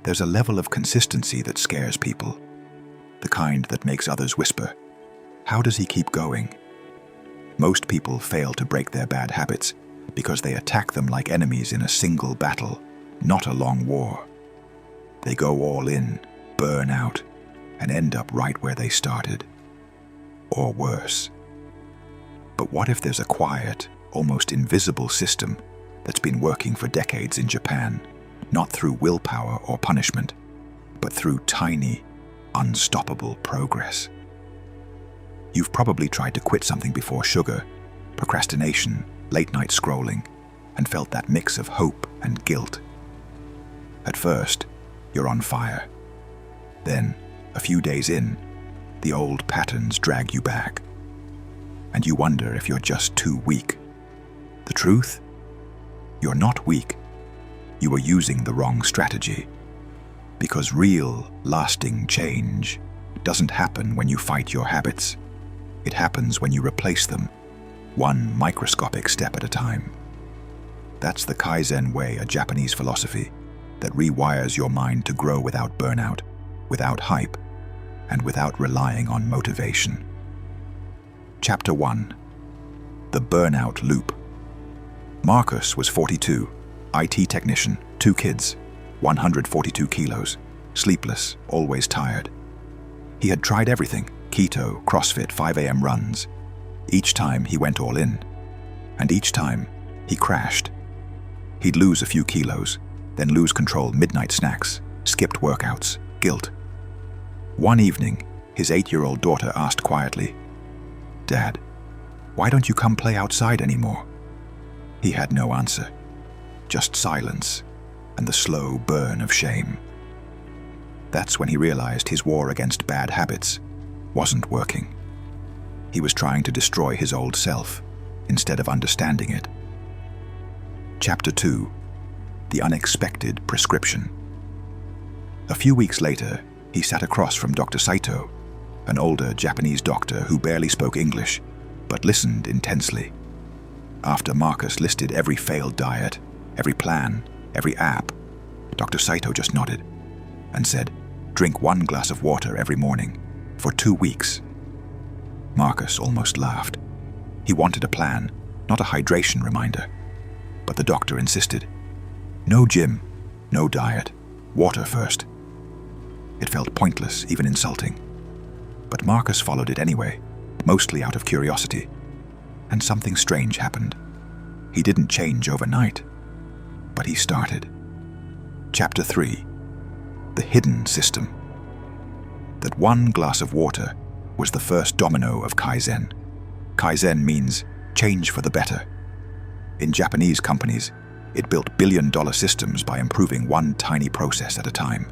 There's a level of consistency that scares people, the kind that makes others whisper, "How does he keep going?" Most people fail to break their bad habits because they attack them like enemies in a single battle, not a long war. They go all in, burn out, and end up right where they started. Or worse. But what if there's a quiet, almost invisible system that's been working for decades in Japan, not through willpower or punishment, but through tiny, unstoppable progress? You've probably tried to quit something before: sugar, procrastination, late-night scrolling, and felt that mix of hope and guilt. At first, you're on fire. Then, a few days in, the old patterns drag you back, and you wonder if you're just too weak. The truth? You're not weak. You are using the wrong strategy. Because real, lasting change doesn't happen when you fight your habits. It happens when you replace them, one microscopic step at a time. That's the Kaizen way, a Japanese philosophy that rewires your mind to grow without burnout, without hype, and without relying on motivation. Chapter 1. The Burnout Loop. Marcus was 42, IT technician, 2 kids, 142 kilos, sleepless, always tired. He had tried everything: keto, CrossFit, 5 a.m. runs. Each time he went all in, and each time he crashed. He'd lose a few kilos, then lose control: midnight snacks, skipped workouts, guilt. One evening, his 8-year-old daughter asked quietly, "Dad, why don't you come play outside anymore?" He had no answer, just silence and the slow burn of shame. That's when he realized his war against bad habits wasn't working. He was trying to destroy his old self instead of understanding it. Chapter 2. The Unexpected Prescription. A few weeks later, he sat across from Dr. Saito, an older Japanese doctor who barely spoke English, but listened intensely. After Marcus listed every failed diet, every plan, every app, Dr. Saito just nodded and said, "Drink 1 glass of water every morning for 2 weeks." Marcus almost laughed. He wanted a plan, not a hydration reminder. But the doctor insisted. No gym, no diet, water first. It felt pointless, even insulting. But Marcus followed it anyway, mostly out of curiosity. And something strange happened. He didn't change overnight, but he started. Chapter 3. The Hidden System. That 1 glass of water was the first domino of Kaizen. Kaizen means change for the better. In Japanese companies, it built billion-dollar systems by improving one tiny process at a time.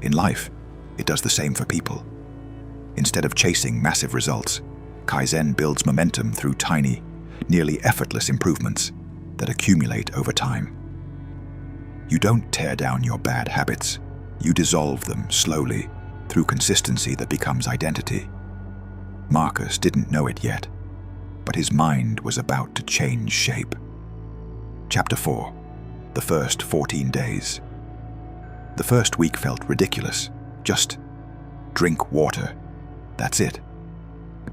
In life, it does the same for people. Instead of chasing massive results, Kaizen builds momentum through tiny, nearly effortless improvements that accumulate over time. You don't tear down your bad habits. You dissolve them slowly through consistency that becomes identity. Marcus didn't know it yet, but his mind was about to change shape. Chapter 4. The First 14 Days. The first week felt ridiculous. Just drink water. That's it.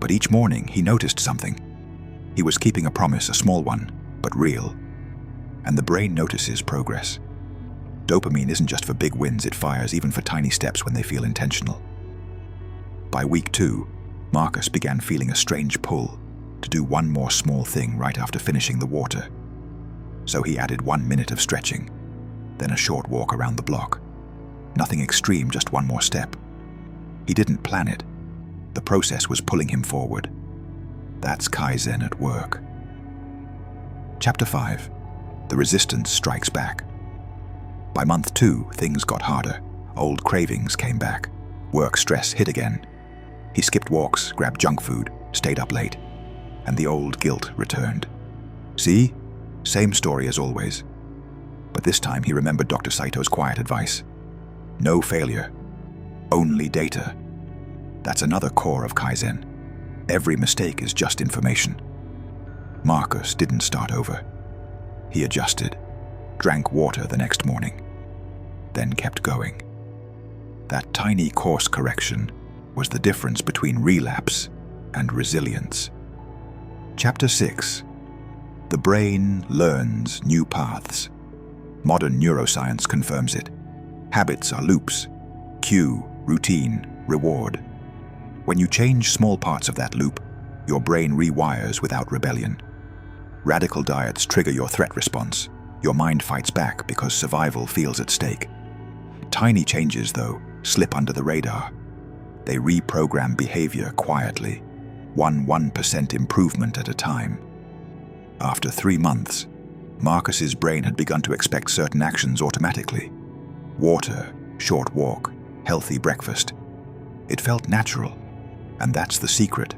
But each morning he noticed something. He was keeping a promise, a small one, but real. And the brain notices progress. Dopamine isn't just for big wins, it fires even for tiny steps when they feel intentional. By week 2, Marcus began feeling a strange pull to do one more small thing right after finishing the water. So he added 1 minute of stretching, then a short walk around the block. Nothing extreme, just one more step. He didn't plan it. The process was pulling him forward. That's Kaizen at work. Chapter 5. The Resistance Strikes Back. By month 2, things got harder. Old cravings came back. Work stress hit again. He skipped walks, grabbed junk food, stayed up late, and the old guilt returned. See? Same story as always. But this time he remembered Dr. Saito's quiet advice. No failure, only data. That's another core of Kaizen. Every mistake is just information. Marcus didn't start over. He adjusted, drank water the next morning. then kept going. That tiny course correction was the difference between relapse and resilience. Chapter 6. The brain learns new paths. Modern neuroscience confirms it. Habits are loops. Cue, routine, reward. When you change small parts of that loop, your brain rewires without rebellion. Radical diets trigger your threat response. Your mind fights back because survival feels at stake. Tiny changes, though, slip under the radar. They reprogram behavior quietly, 1% improvement at a time. After 3 months, Marcus's brain had begun to expect certain actions automatically. Water, short walk, healthy breakfast. It felt natural, and that's the secret.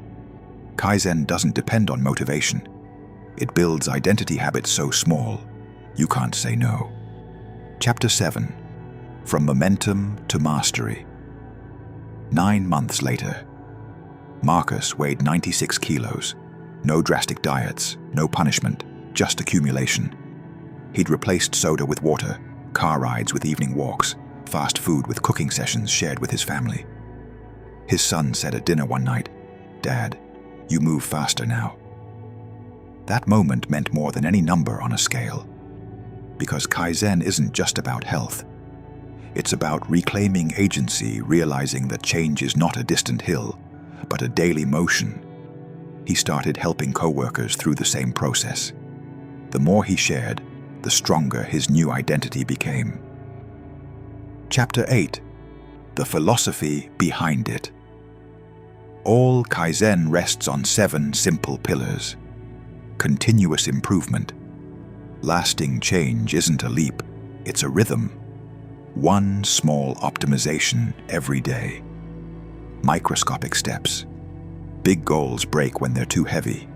Kaizen doesn't depend on motivation. It builds identity habits so small, you can't say no. Chapter 7. From momentum to mastery. 9 months later, Marcus weighed 96 kilos. No drastic diets, no punishment, just accumulation. He'd replaced soda with water, car rides with evening walks, fast food with cooking sessions shared with his family. His son said at dinner one night, "Dad, you move faster now." That moment meant more than any number on a scale. Because Kaizen isn't just about health. It's about reclaiming agency, realizing that change is not a distant hill, but a daily motion. He started helping co-workers through the same process. The more he shared, the stronger his new identity became. Chapter 8. The philosophy behind it. All Kaizen rests on 7 simple pillars. Continuous improvement. Lasting change isn't a leap, it's a rhythm. One small optimization every day. Microscopic steps. Big goals break when they're too heavy.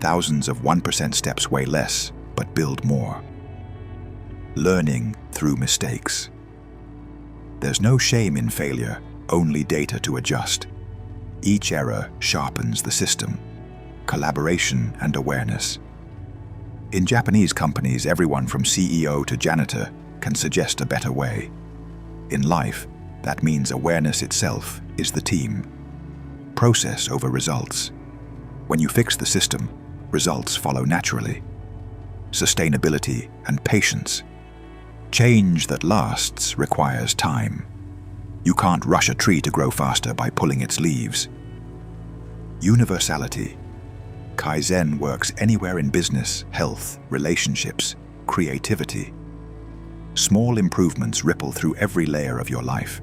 Thousands of 1% steps weigh less, but build more. Learning through mistakes. There's no shame in failure, only data to adjust. Each error sharpens the system. Collaboration and awareness. In Japanese companies, everyone from CEO to janitor can suggest a better way. In life, that means awareness itself is the team. Process over results. When you fix the system, results follow naturally. Sustainability and patience. Change that lasts requires time. You can't rush a tree to grow faster by pulling its leaves. Universality. Kaizen works anywhere in business, health, relationships, creativity. Small improvements ripple through every layer of your life.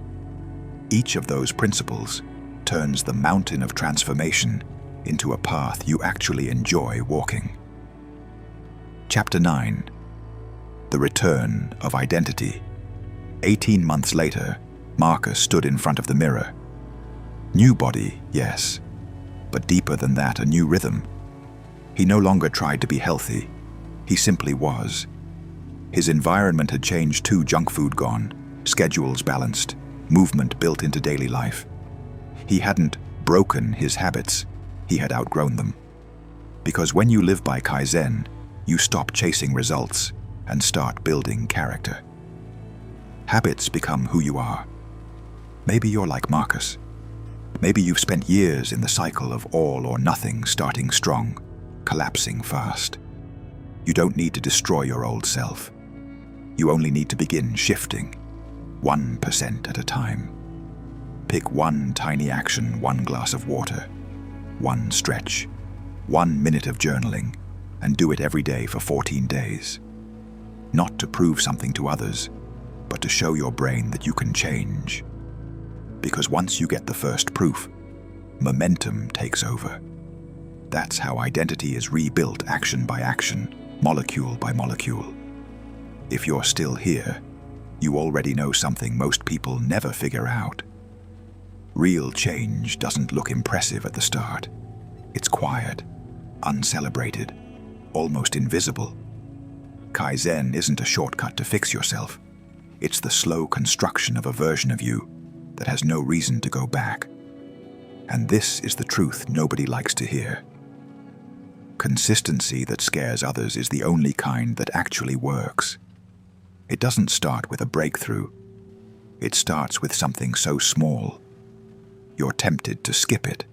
Each of those principles turns the mountain of transformation into a path you actually enjoy walking. Chapter 9. The Return of Identity. 18 months later, Marcus stood in front of the mirror. New body, yes, but deeper than that, a new rhythm. He no longer tried to be healthy. He simply was. His environment had changed too, junk food gone, schedules balanced, movement built into daily life. He hadn't broken his habits, he had outgrown them. Because when you live by Kaizen, you stop chasing results and start building character. Habits become who you are. Maybe you're like Marcus. Maybe you've spent years in the cycle of all or nothing, starting strong, collapsing fast. You don't need to destroy your old self. You only need to begin shifting, 1% at a time. Pick one tiny action, one glass of water, one stretch, 1 minute of journaling, and do it every day for 14 days. Not to prove something to others, but to show your brain that you can change. Because once you get the first proof, momentum takes over. That's how identity is rebuilt, action by action, molecule by molecule. If you're still here, you already know something most people never figure out. Real change doesn't look impressive at the start. It's quiet, uncelebrated, almost invisible. Kaizen isn't a shortcut to fix yourself. It's the slow construction of a version of you that has no reason to go back. And this is the truth nobody likes to hear. Consistency that scares others is the only kind that actually works. It doesn't start with a breakthrough. It starts with something so small, you're tempted to skip it.